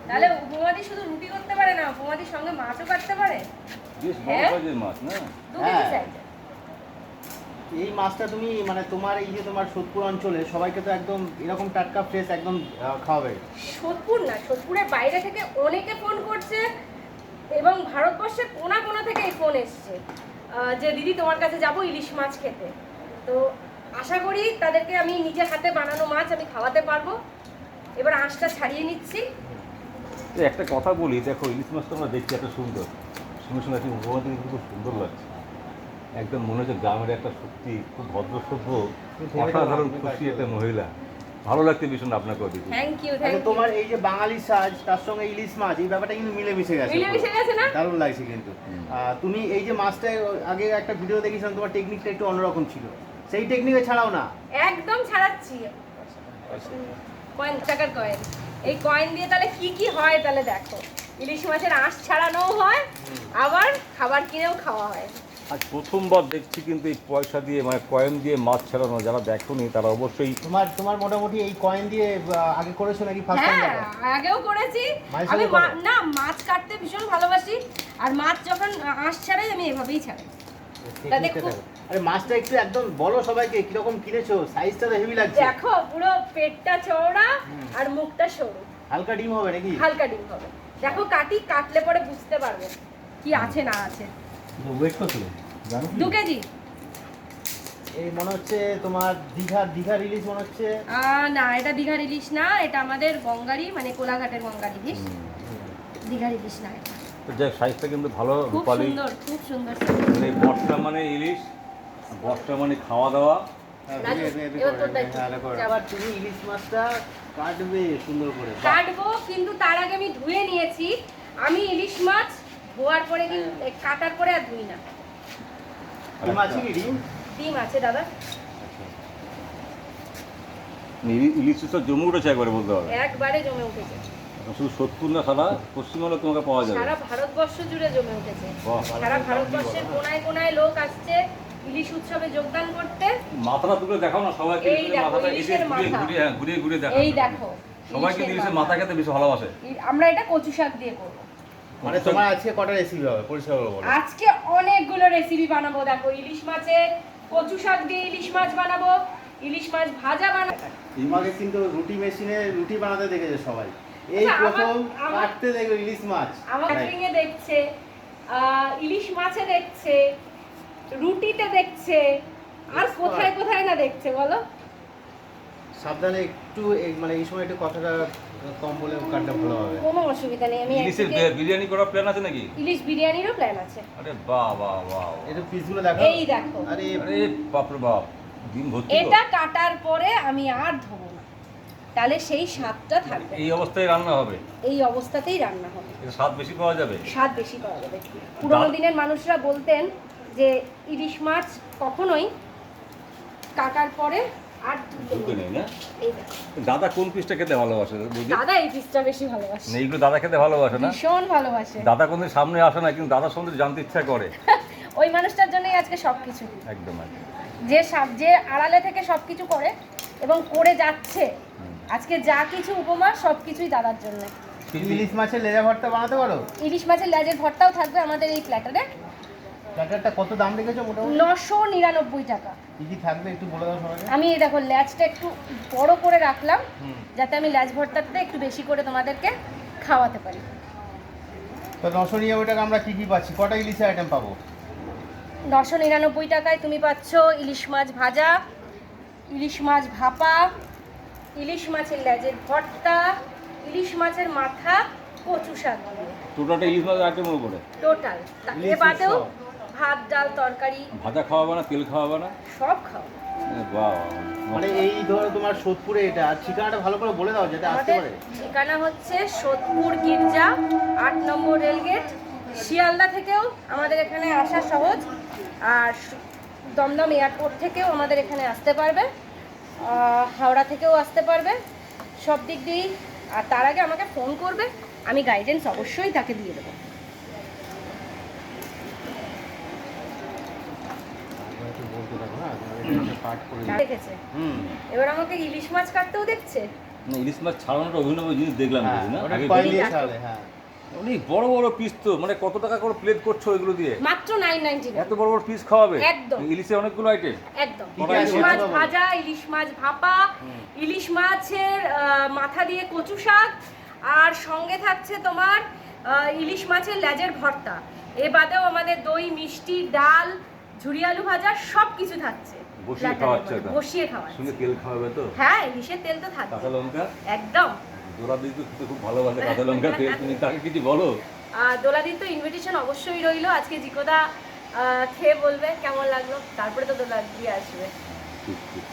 তাহলে উপমাদি শুধু রুটি করতে পারে না, উপমাদির সঙ্গে মাছও কাটতে পারে। বেশ বড় সাইজের মাছ না? 2 কেজি সাইজের। এই মাছটা তুমি মানে তোমার এই যে তোমার সোদপুর অঞ্চলে সবাইকে তো একদম এরকম টাটকা ফ্রেশ একদম খাওয়াবে। সোদপুর না, সোদপুরের বাইরে থেকে অনেকে ফোন করছে এবং ভারতবর্ষের কোনা কোনা থেকে এই ফোন এসছে যে দিদি তোমার কাছে যাব ইলিশ মাছ খেতে। তো আশা করি তাদেরকে আমি নিজের হাতে বানানো মাছ আমি খাওয়াতে পারবো। এবার আঁশটা ছাড়িয়ে নিচ্ছি। একটা কথা বলি, দেখো ইলিশ মাছটা আমরা দেখছি এত সুন্দর, সঙ্গে সঙ্গে একটি উপমা থেকে খুব সুন্দর লাগছে। একদম মনে হচ্ছে গ্রামের একটা সত্যি খুব ভদ্র সভ্য অসাধারণ খুশি একটা মহিলা। ভালো লাগছে ভীষণ আপনাকে দিদি। থ্যাংক ইউ, আচ্ছা, থ্যাংক ইউ। তোমার এই যে বাঙালি সাজ তার সঙ্গে ইলিশ মাছ এই ব্যাপারটা কিন্তু মিলেমিশে গেছে। মিলেমিশে গেছে না? দারুণ লাগছে কিন্তু। তুমি এই যে মাছটা আগে একটা ভিডিও দেখেছিলাম, তোমার টেকনিকটা একটু অন্যরকম ছিল, সেই টেকনিকে ছাড়াও না? একদম ছাড়াচ্ছি। কয়েন, টাকার কয়েন। এই কয়েন দিয়ে তাহলে কি কি হয় তাহলে দেখো। ইলিশ মাছের আঁশ ছাড়ানোও হয়, আবার খাবার কিনেও খাওয়া হয়। আজ প্রথমবার দেখছি কিন্তু এই পয়সা দিয়ে মানে কয়েন দিয়ে মাছ ছাড়ানো। যারা দেখোনি তারা অবশ্যই। তোমার মোটামুটি এই কয়েন দিয়ে আগে করেছো নাকি ফার্স্ট টাইম? হ্যাঁ, আগেও করেছি। মায়ের আমি সঙ্গে করো? না, মাছ কাটতে ভীষণ ভালোবাসি, আর মাছ যখন আঁশ ছাড়াই আমি এভাবেই ছাড়াই। তা দেখো, আরে মাছটা একটু একদম বলো সবাইকে কিরকম কিনেছো, সাইজটা তো হেভি লাগছে। দেখো পুরো পেটটা চওড়া আর মুখটা সরু। হালকা ডিম হবে নাকি? হালকা ডিম হবে। দেখো কাটলে পরে বুঝতে পারবে কি আছে না আছে। ওয়েট কত জানো? 2 কেজি। এই মনে হচ্ছে তোমার দীঘার ইলিশ মনে হচ্ছে। না, এটা দীঘার ইলিশ না, এটা আমাদের গঙ্গারি মানে কোলাঘাটের গঙ্গার ইলিশ। দীঘার ইলিশ না এটা। তো যাই সাইজটা কিন্তু ভালো, খুব রূপালি। সুন্দর, খুব সুন্দর। মানে বর্ষা মানে ইলিশ, বর্ষা মানে খাওয়া দাওয়া। রাজু, এবার তোর দায়িত্ব। আবার তুমি ইলিশ মাছটা কাটবে সুন্দর করে। কাটবো, কিন্তু তার আগে আমি ধুয়ে নিয়েছি। আমি ইলিশ মাছ ধোয়ার পরে কিন্তু কাটার পরে আর ধুই না। ডিম আছে কি? ডিম আছে দাদা। ইলিশ তো জমে উঠেছে একবারে বলতে হবে। একবারে জমে উঠেছে। শুধু সোদপুর না, সারা পশ্চিমবঙ্গে তোমাকে পাওয়া যাবে। সারা ভারতবর্ষ জুড়ে জমে উঠেছে। বাহ। সারা ভারতবর্ষের কোনায় কোনায় লোক আসছে ইলিশ উৎসবে যোগদান করতে। মাথাটা তুলে দেখাও না সবাইকে। এই দেখো, মাথাটা ইলিশের মাথা। ঘুরিয়ে ঘুরিয়ে দেখো। এই দেখো, সবাইকে ইলিশের মাথা খেতে বেশি ভালোবাসে। আমরা এটা কচু শাক দিয়ে করবো। মানে তোমার আজকে কটা রেসিপি হবে পরিষ্কার বলো? আজকে অনেকগুলো রেসিপি বানাবো। দেখো, ইলিশ মাছের কচু শাক দিয়ে ইলিশ মাছ বানাবো, ইলিশ মাছ ভাজা বানাবো। তোমাকে কিন্তু রুটি মেশিনে রুটি বানাতে দেখেছে সবাই, এই আচ্ছা, প্রথম আমার- কাটতে দেখবে ইলিশ মাছ। আমার ক্যাটারিংয়ে দেখছে, ইলিশ মাছে দেখছে, রুটিতে দেখছে, আর কোথায় কোথায় না দেখছে বলো। সাবধানে একটু মানে এই সময় একটু কথাটা কম বলে কাটলে ভালো হবে। কোনো অসুবিধা নেই। আমি ইলিশের একদিকে বিরিয়ানি করার প্ল্যান আছে নাকি? ইলিশ বিরিয়ানিরও প্ল্যান আছে। আরে বাহ বাহ বাহ। এটা পিসগুলো দেখো। এই দেখো, আরে আরে বাপ রে বাপ, ডিম ভর্তি তো। এটা কাটার পরে আমি আর ধোবো না, তাহলে সেই স্বাদটা থাকবে। এই অবস্থায় রান্না হবে? এই অবস্থাতেই রান্না হবে। এর স্বাদ বেশি পাওয়া যাবে। স্বাদ বেশি পাওয়া যাবে। পুরোনো দিনের মানুষরা বলতেন যে ইলিশ মাছ কখনোই কাটার পরে আর ধুতে নেই না? এই দেখো, দাদা কোন পিসটা খেতে ভালোবাসে বুঝি? দাদা এই পিসটা বেশি ভালোবাসে। না, এইগুলো দাদা খেতে ভালোবাসে না? ভীষণ ভালোবাসে। দাদা কোনদিন সামনে আসে না, কিন্তু দাদার সঙ্গে জানতে ইচ্ছা করে। ওই মানুষটার জন্যই আজকে সবকিছু। একদম একদম। যে আড়ালে থেকে সবকিছু করে এবং করে যাচ্ছে, আজকে যা কিছু উপমা সবকিছুই দাদার জন্য। ইলিশ মাছের লেজা ভর্তা বানাতে পারো? ইলিশ মাছের লেজের ভর্তাও থাকবে আমাদের এই প্ল্যাটারে। প্ল্যাটারটা কত দাম রেখেছো মোটামুটি? 999 টাকা। কি কি থাকবে একটু বলে দাও সবাইকে। আমি এই দেখো ল্যাজটা একটু বড় করে রাখলাম, যাতে আমি ল্যাজ ভর্তাতে একটু বেশি করে তোমাদেরকে খাওয়াতে পারি। তো 999 টাকা আমরা কি কি পাচ্ছি, কটা ইলিশের আইটেম পাবো? 999 টাকায় তুমি পাচ্ছ ইলিশ মাছ ভাজা, ইলিশ মাছ ভাপা, ইলিশ মাছের লেজের ভর্তা, ইলিশ মাছের মাথা, কচু শাক দিয়ে টোটালটা ইলিশ মাছের আইটেমের উপরে টোটাল। এ বাদেও ভাত ডাল তরকারি ভাজা খাওয়াবে না, তেল খাওয়াবে না? সব খাও। বাহ। মানে এই ধরো তোমার সোদপুরে এটা, আর ঠিকানাটা ভালো করে বলে দাও যাতে আসতে আমাদের পারে। ঠিকানা হচ্ছে সোদপুর গির্জা, 8 নম্বর রেলগেট। শিয়ালদা থেকেও আমাদের এখানে আসা সহজ, আর দমদম এয়ারপোর্ট থেকেও আমাদের এখানে আসতে পারবে, হাওড়া থেকেও আসতে পারবে, সব দিক দিয়েই। আর তার আগে আমাকে ফোন করবে, আমি গাইডেন্স অবশ্যই তাকে দিয়ে দেবো। বলতে থাকো না, পাঠ করে দেখেছে, এবার আমাকে ইলিশ মাছ কাটতেও দেখছে। মানে ইলিশ মাছ ছাড়ানোটা অভিনব জিনিস দেখলাম হ্যাঁ, কিছু না ওটা আগে কয়েল দেখি- দিয়ে দেখি। ছাড়ালে, হ্যাঁ। অনেক বড় বড় পিস তো, মানে কত টাকা করে প্লেট করছো এগুলো দিয়ে? মাত্র 999। এত বড় বড় পিস খাওয়াবে? একদম। ইলিশের অনেকগুলো আইটেম। একদম ঠিক আছে, ইলিশ মাছ সেটা বলো। ভাজা, ইলিশ মাছ ভাপা, ইলিশ মাছের মাথা দিয়ে কচু শাক, আর সঙ্গে থাকছে তোমার ইলিশ মাছের লেজের ভর্তা। এ বাদেও আমাদের দই, মিষ্টি, ডাল, ঝুরি আলু ভাজা সব কিছু থাকছে। বসিয়ে প্ল্যাটারের খাওয়াচ্ছে উপরে, এটা? বসিয়ে খাওয়াচ্ছে। সঙ্গে তেল খাওয়াবে তো? হ্যাঁ, ইলিশের তেল তো থাকবে কাঁচা লঙ্কা? একদম। জোড়া দিয়ে তো খেতে খুব ভালোবাসে কাঁচা লঙ্কা তেল, তুমি তাকে কিছু বলো। দোলাদির তো ইনভিটেশন অবশ্যই রইলো, আজকে জিকোদা খেয়ে বলবে কেমন লাগলো, তারপরে তো দোলাদি আসবে। ঠিক ঠিক।